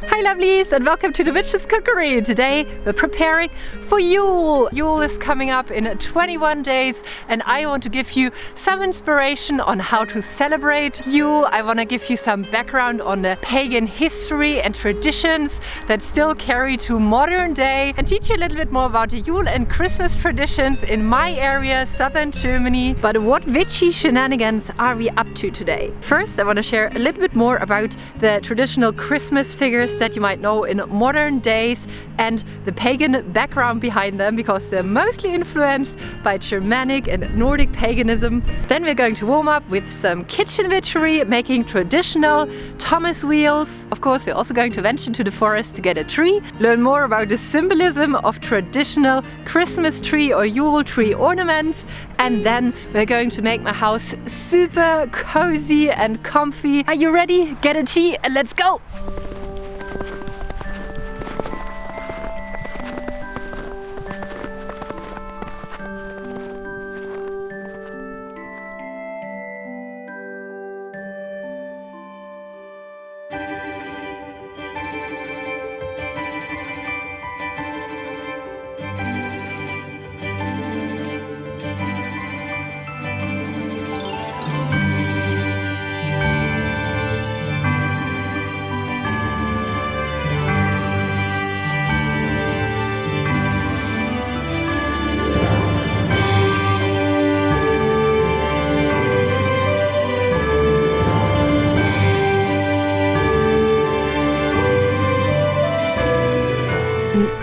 Hi lovelies, and welcome to the Witch's Cookery. Today we're preparing for Yule. Yule is coming up in 21 days and I want to give you some inspiration on how to celebrate Yule. I want to give you some background on the pagan history and traditions that still carry to modern day and teach you a little bit more about the Yule and Christmas traditions in my area, southern Germany. But what witchy shenanigans are we up to today? First, I want to share a little bit more about the traditional Christmas figures that you might know in modern days and the pagan background behind them, because they're mostly influenced by Germanic and Nordic paganism. Then we're going to warm up with some kitchen witchery, making traditional Thomas wheels. Of course, we're also going to venture to the forest to get a tree, learn more about the symbolism of traditional Christmas tree or Yule tree ornaments, and then we're going to make my house super cozy and comfy. Are you ready? Get a tea and let's go!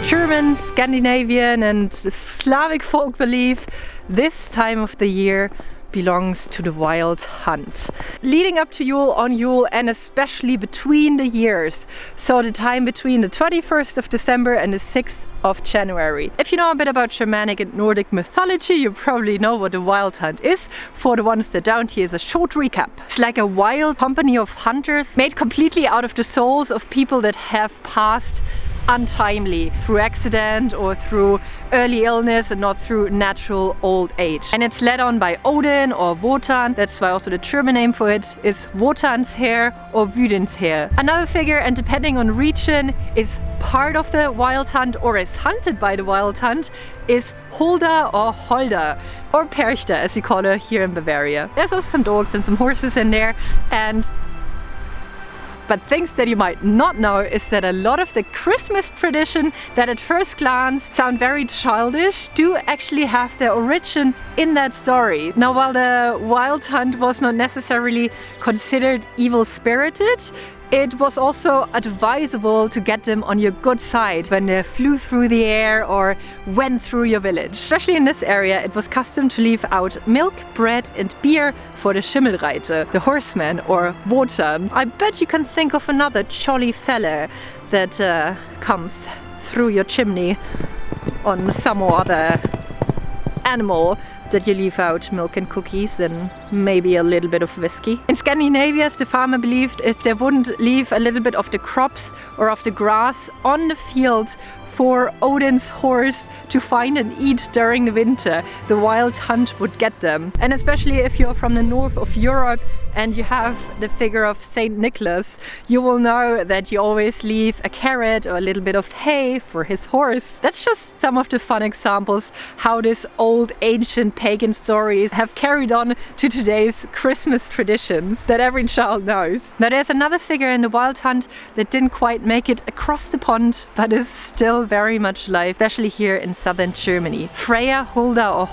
German, Scandinavian and Slavic folk belief this time of the year belongs to the wild hunt. Leading up to Yule, on Yule, and especially between the years, so the time between the 21st of December and the 6th of January. If you know a bit about Germanic and Nordic mythology, you probably know what the wild hunt is. For the ones that don't, here's a short recap. It's like a wild company of hunters made completely out of the souls of people that have passed untimely through accident or through early illness and not through natural old age. And it's led on by Odin or Wotan. That's why also the German name for it is Wotan's hair or Wüden's hair. Another figure, and depending on region, is part of the wild hunt or is hunted by the wild hunt, is Holder or Holder or Perchter, as we call her here in Bavaria. There's also some dogs and some horses in there, but things that you might not know is that a lot of the Christmas tradition that at first glance sound very childish do actually have their origin in that story. Now, while the wild hunt was not necessarily considered evil-spirited, it was also advisable to get them on your good side when they flew through the air or went through your village. Especially in this area, it was custom to leave out milk, bread and beer for the Schimmelreiter, the horseman or Wotan. I bet you can think of another jolly fella that comes through your chimney on some or other animal that you leave out milk and cookies and maybe a little bit of whiskey. In Scandinavia, the farmer believed if they wouldn't leave a little bit of the crops or of the grass on the field for Odin's horse to find and eat during the winter, the wild hunt would get them. And especially if you're from the north of Europe and you have the figure of Saint Nicholas, you will know that you always leave a carrot or a little bit of hay for his horse. That's just some of the fun examples how this old ancient pagan stories have carried on to today's Christmas traditions that every child knows. Now, there's another figure in the wild hunt that didn't quite make it across the pond but is still very much alive, especially here in southern Germany. Freya, Holder or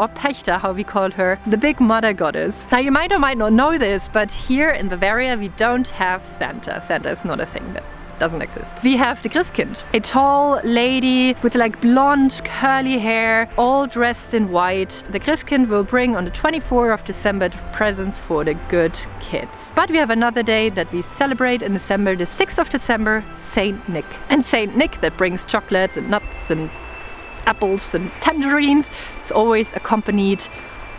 Pächter, how we call her, the big mother goddess. Now, you might or might not know this, but here in Bavaria we don't have Santa. Santa is not a thing that doesn't exist. We have the Christkind, a tall lady with like blonde curly hair, all dressed in white. The Christkind will bring on the 24th of December presents for the good kids. But we have another day that we celebrate in December, the 6th of December, Saint Nick. And Saint Nick that brings chocolates and nuts and apples and tangerines. It's always accompanied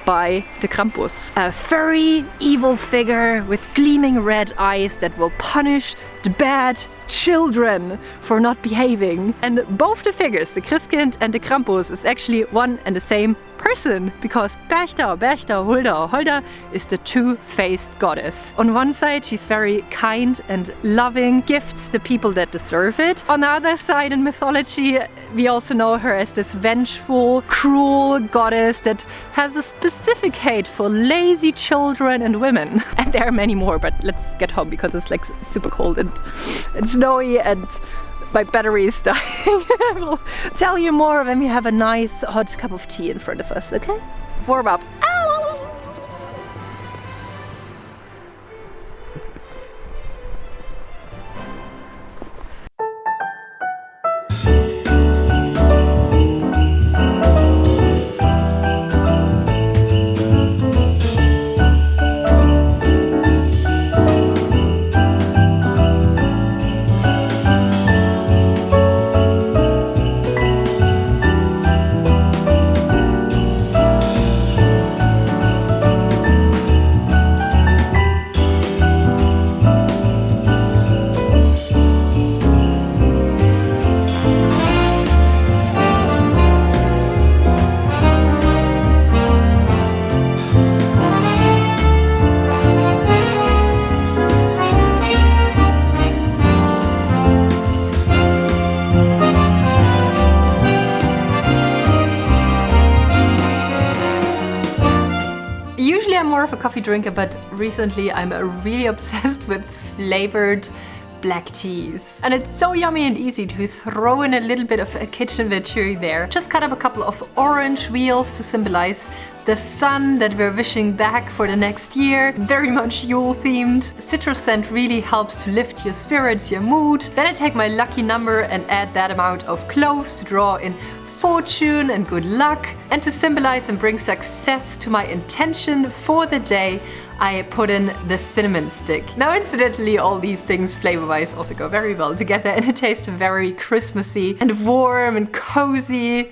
by the Krampus, a furry, evil figure with gleaming red eyes that will punish the bad children for not behaving. And both the figures, the Christkind and the Krampus, is actually one and the same person, because Berchtau, Hulda, Holda is the two-faced goddess. On one side, she's very kind and loving, gifts the people that deserve it. On the other side, in mythology, we also know her as this vengeful, cruel goddess that has a specific hate for lazy children and women. And there are many more, but let's get home because it's like super cold and snowy and my battery is dying. We'll tell you more when we have a nice hot cup of tea in front of us, okay? Warm up. I'm more of a coffee drinker, but recently I'm really obsessed with flavored black teas. And it's so yummy and easy to throw in a little bit of a kitchen witchery there. Just cut up a couple of orange wheels to symbolize the sun that we're wishing back for the next year. Very much Yule themed. Citrus scent really helps to lift your spirits, your mood. Then I take my lucky number and add that amount of cloves to draw in fortune and good luck, and to symbolize and bring success to my intention for the day, I put in the cinnamon stick. Now incidentally, all these things flavor-wise also go very well together and it tastes very Christmassy and warm and cozy.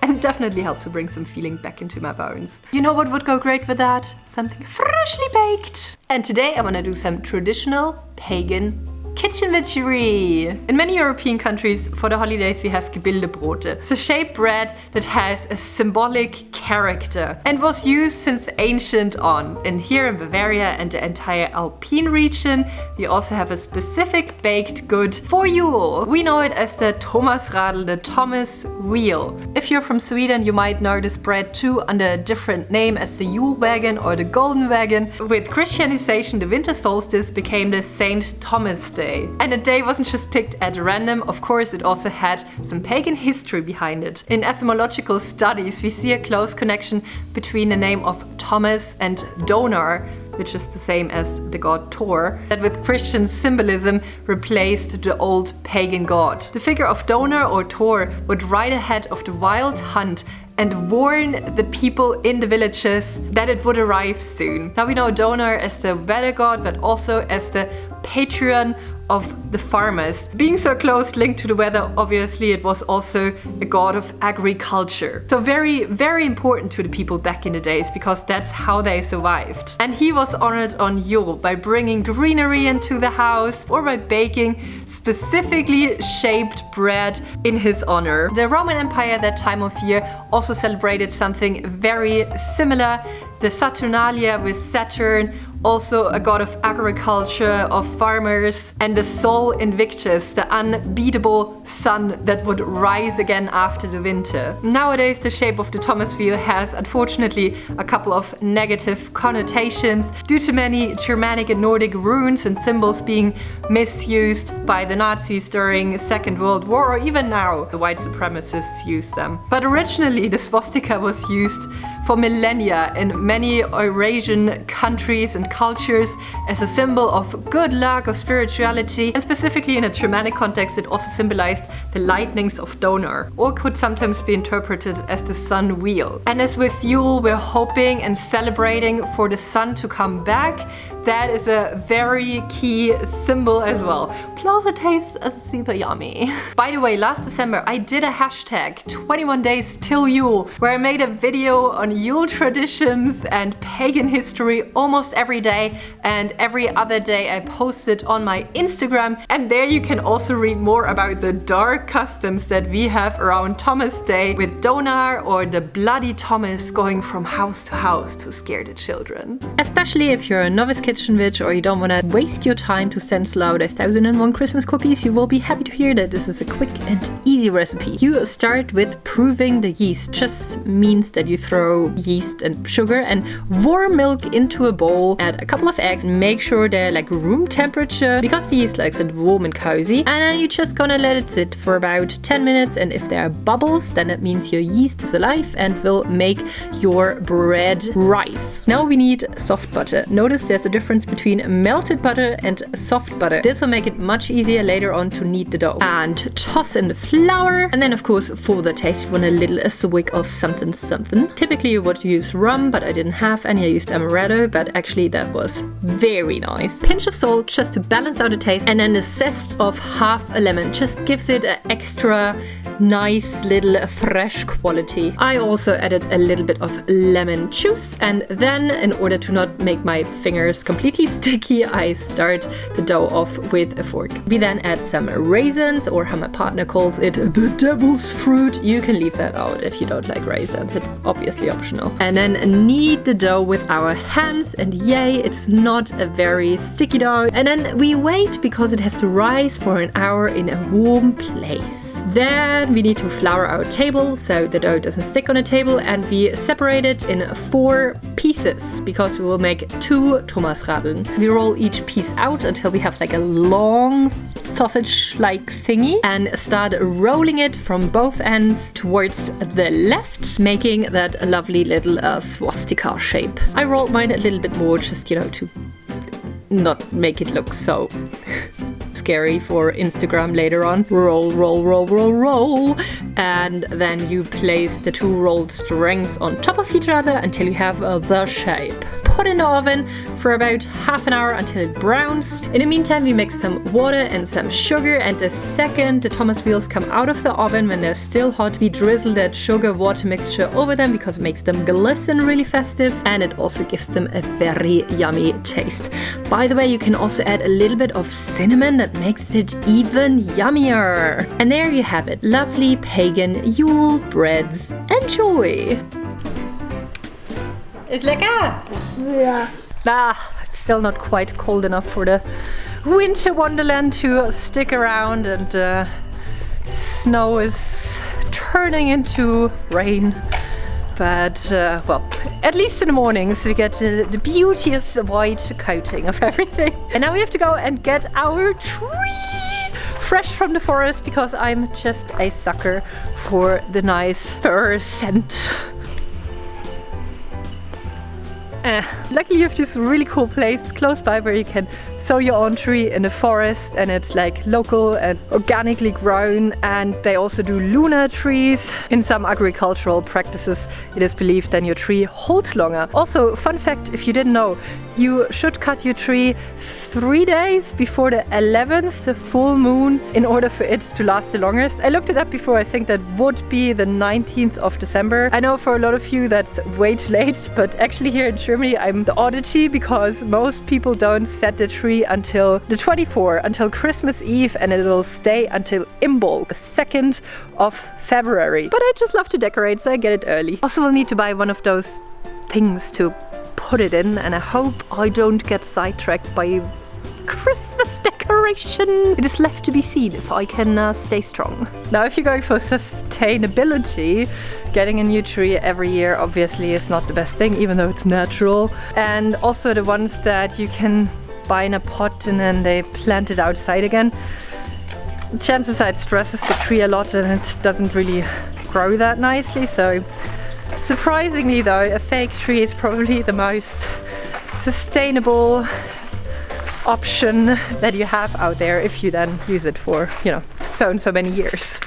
And definitely help to bring some feeling back into my bones. You know what would go great with that? Something freshly baked. And today I want to do some traditional pagan kitchen witchery. In many European countries, for the holidays, we have Gebildebrote. It's a shaped bread that has a symbolic character and was used since ancient on. And here in Bavaria and the entire Alpine region, we also have a specific baked good for Yule. We know it as the Thomasradel, the Thomas wheel. If you're from Sweden, you might know this bread too under a different name as the Yule wagon or the golden wagon. With Christianization, the winter solstice became the Saint Thomas Day. And the day wasn't just picked at random, of course it also had some pagan history behind it. In etymological studies we see a close connection between the name of Thomas and Lunar, which is the same as the god Thor, that with Christian symbolism replaced the old pagan god. The figure of Lunar or Thor would ride ahead of the wild hunt and warn the people in the villages that it would arrive soon. Now we know Lunar as the weather god, but also as the patron of the farmers. Being so close linked to the weather, obviously it was also a god of agriculture. So very, very important to the people back in the days because that's how they survived. And he was honored on Yule by bringing greenery into the house or by baking specifically shaped bread in his honor. The Roman Empire at that time of year also celebrated something very similar. The Saturnalia with Saturn, also a god of agriculture, of farmers, and the Sol Invictus, the unbeatable sun that would rise again after the winter. Nowadays the shape of the Thomas wheel has unfortunately a couple of negative connotations due to many Germanic and Nordic runes and symbols being misused by the Nazis during Second World War, or even now the white supremacists use them. But originally the swastika was used for millennia in many Eurasian countries and cultures as a symbol of good luck, of spirituality, and specifically in a Germanic context it also symbolized the lightnings of Lunar, or could sometimes be interpreted as the sun wheel. And as with Yule we're hoping and celebrating for the sun to come back, That is a very key symbol as well. Plus it tastes super yummy. By the way, last December I did a hashtag 21 days till Yule, where I made a video on Yule traditions and pagan history almost every day, and every other day I posted on my Instagram, and there you can also read more about the dark customs that we have around Thomas Day with Donar or the bloody Thomas going from house to house to scare the children. Especially if you're a novice kitchen witch or you don't want to waste your time to stencil out 1001 Christmas cookies, you will be happy to hear that this is a quick and easy recipe. You start with proving the yeast. Just means that you throw yeast and sugar and warm milk into a bowl, add a couple of eggs, make sure they're like room temperature because the yeast likes it warm and cozy, and then you're just gonna let it sit for about 10 minutes, and if there are bubbles, then that means your yeast is alive and will make your bread rise. Now we need soft butter. Notice there's a difference between melted butter and soft butter. This will make it much easier later on to knead the dough. And toss in the flour, and then of course for the taste you want a little swig of something something. Typically you would use rum, but I didn't have any. I used amaretto, but actually that was very nice. Pinch of salt just to balance out the taste, and then a zest of half a lemon just gives it an extra nice little fresh quality. I also added a little bit of lemon juice, and then in order to not make my fingers completely sticky, I start the dough off with a fork. We then add some raisins, or how my partner calls it, the devil's fruit. You can leave that out if you don't like raisins, it's obviously optional. And then knead the dough with our hands, and yay, it's not a very sticky dough. And then we wait because it has to rise for an hour in a warm place. Then we need to flour our table so the dough doesn't stick on a table, and we separate it in 4 pieces because we will make 2 Thomasradeln. We roll each piece out until we have like a long sausage-like thingy and start rolling it from both ends towards the left, making that lovely little swastika shape. I rolled mine a little bit more just, you know, to not make it look so scary for Instagram later on. Roll, roll, roll, roll, roll. And then you place the 2 rolled strings on top of each other until you have the shape. Put in the oven for about half an hour until it browns. In the meantime, we mix some water and some sugar, and the second the Thomas wheels come out of the oven, when they're still hot, we drizzle that sugar water mixture over them because it makes them glisten really festive, and it also gives them a very yummy taste. By the way, you can also add a little bit of cinnamon that makes it even yummier. And there you have it, lovely pagan Yule breads. Enjoy! It's lecker! Yeah. It's still not quite cold enough for the winter wonderland to stick around, and snow is turning into rain. But, well, at least in the mornings we get the beauteous white coating of everything. And now we have to go and get our tree fresh from the forest, because I'm just a sucker for the nice fir scent. Luckily you have this really cool place close by where you can sow your own tree in the forest, and it's like local and organically grown, and they also do lunar trees. In some agricultural practices it is believed then your tree holds longer. Also, fun fact, if you didn't know, you should cut your tree 3 days before the 11th, the full moon, in order for it to last the longest. I looked it up before, I think that would be the 19th of December. I know for a lot of you that's way too late, but actually here in Germany I'm the oddity, because most people don't set the tree until the 24th, until Christmas Eve, and it will stay until Imbolc, the 2nd of February. But I just love to decorate, so I get it early. Also, we'll need to buy one of those things to put it in, and I hope I don't get sidetracked by Christmas decoration. It is left to be seen if I can stay strong. Now, if you're going for sustainability, getting a new tree every year obviously is not the best thing, even though it's natural. And also the ones that you can buy in a pot and then they plant it outside again, chances are it stresses the tree a lot and it doesn't really grow that nicely. So surprisingly though, a fake tree is probably the most sustainable option that you have out there if you then use it for, you know, so and so many years.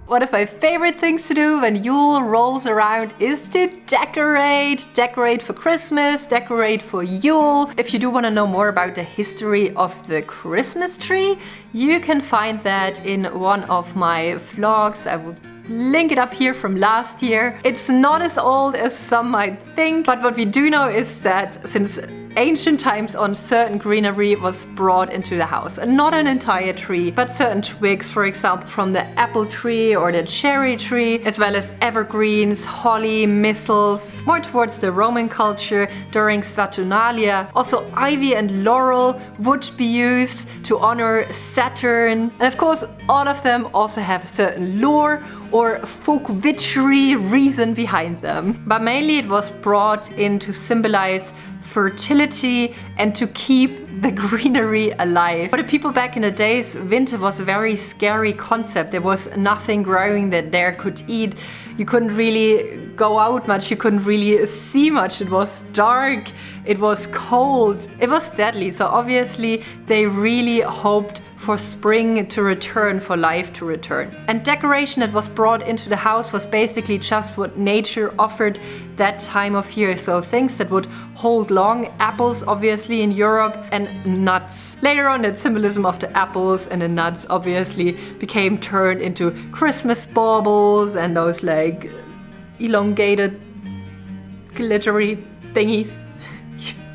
One of my favorite things to do when Yule rolls around is to decorate. Decorate for Christmas, decorate for Yule. If you do want to know more about the history of the Christmas tree, you can find that in one of my vlogs. I will link it up here from last year. It's not as old as some might think, but what we do know is that since ancient times on, certain greenery was brought into the house, and not an entire tree, but certain twigs, for example from the apple tree or the cherry tree, as well as evergreens, holly, mistles. More towards the Roman culture during Saturnalia, also ivy and laurel would be used to honor Saturn, and of course all of them also have a certain lore or folk witchery reason behind them. But mainly it was brought in to symbolize fertility and to keep the greenery alive. For the people back in the days, winter was a very scary concept. There was nothing growing that there could eat. You couldn't really go out much, you couldn't really see much. It was dark, it was cold, it was deadly. So obviously they really hoped for spring to return, for life to return. And decoration that was brought into the house was basically just what nature offered that time of year. So things that would hold long, apples obviously in Europe, and nuts. Later on, that symbolism of the apples and the nuts obviously became turned into Christmas baubles and those like elongated glittery thingies.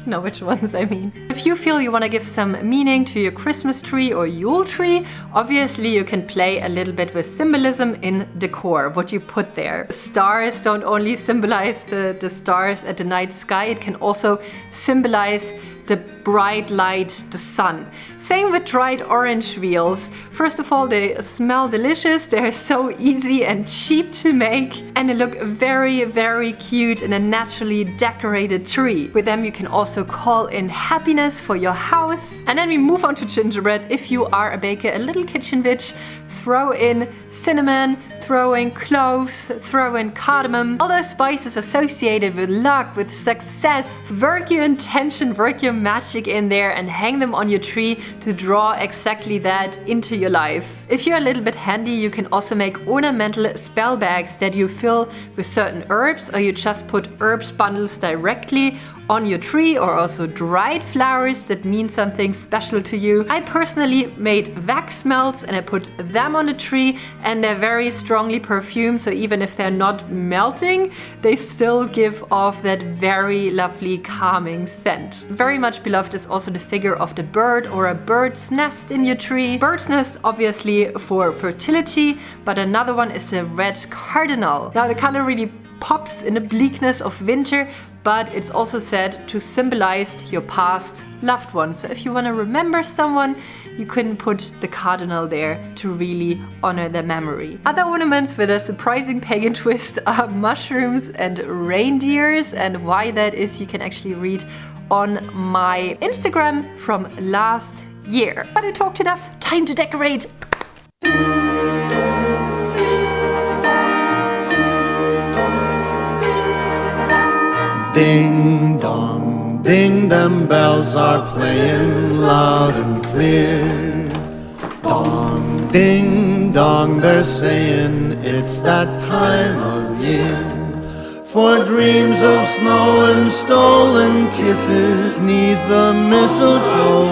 You know which ones I mean. If you feel you want to give some meaning to your Christmas tree or Yule tree, obviously you can play a little bit with symbolism in decor, what you put there. Stars don't only symbolize the stars at the night sky, it can also symbolize the bright light, the sun. Same with dried orange wheels. First of all, they smell delicious, they're so easy and cheap to make, and they look very, very cute in a naturally decorated tree. With them you can also call in happiness for your house. And then we move on to gingerbread. If you are a baker, a little kitchen witch, throw in cinnamon, throw in cloves, throw in cardamom, all those spices associated with luck, with success. Work your intention, work your magic in there and hang them on your tree to draw exactly that into your life. If you're a little bit handy, you can also make ornamental spell bags that you fill with certain herbs, or you just put herbs bundles directly on your tree, or also dried flowers that mean something special to you. I personally made wax melts and I put them on the tree, and they're very strongly perfumed, so even if they're not melting, they still give off that very lovely calming scent. Very much beloved is also the figure of the bird or a bird's nest in your tree. Bird's nest obviously for fertility, but another one is the red cardinal. Now the color really pops in the bleakness of winter, but it's also said to symbolize your past loved one. So if you want to remember someone, you can put the cardinal there to really honor their memory. Other ornaments with a surprising pagan twist are mushrooms and reindeers, and why that is you can actually read on my Instagram from last year. But I talked enough, time to decorate! Ding dong, ding, them bells are playing loud and clear. Dong, ding dong, they're saying it's that time of year. For dreams of snow and stolen kisses neath the mistletoe.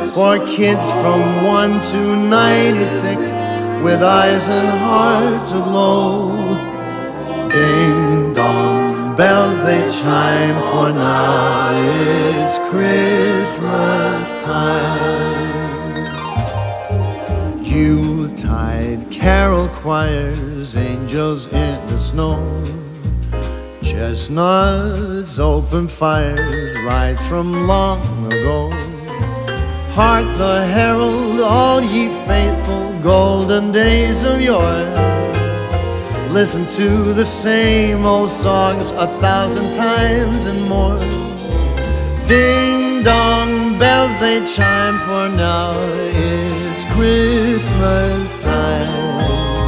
For kids from 1 to 96 with eyes and hearts aglow. Ding dong, bells they chime, for now it's Christmas time. Yuletide carol choirs, angels in the snow. Chestnuts, open fires, rides from long ago. Hark the herald, all ye faithful, golden days of yore. Listen to the same old songs 1,000 times and more. Ding dong, bells they chime, for now it's Christmas time.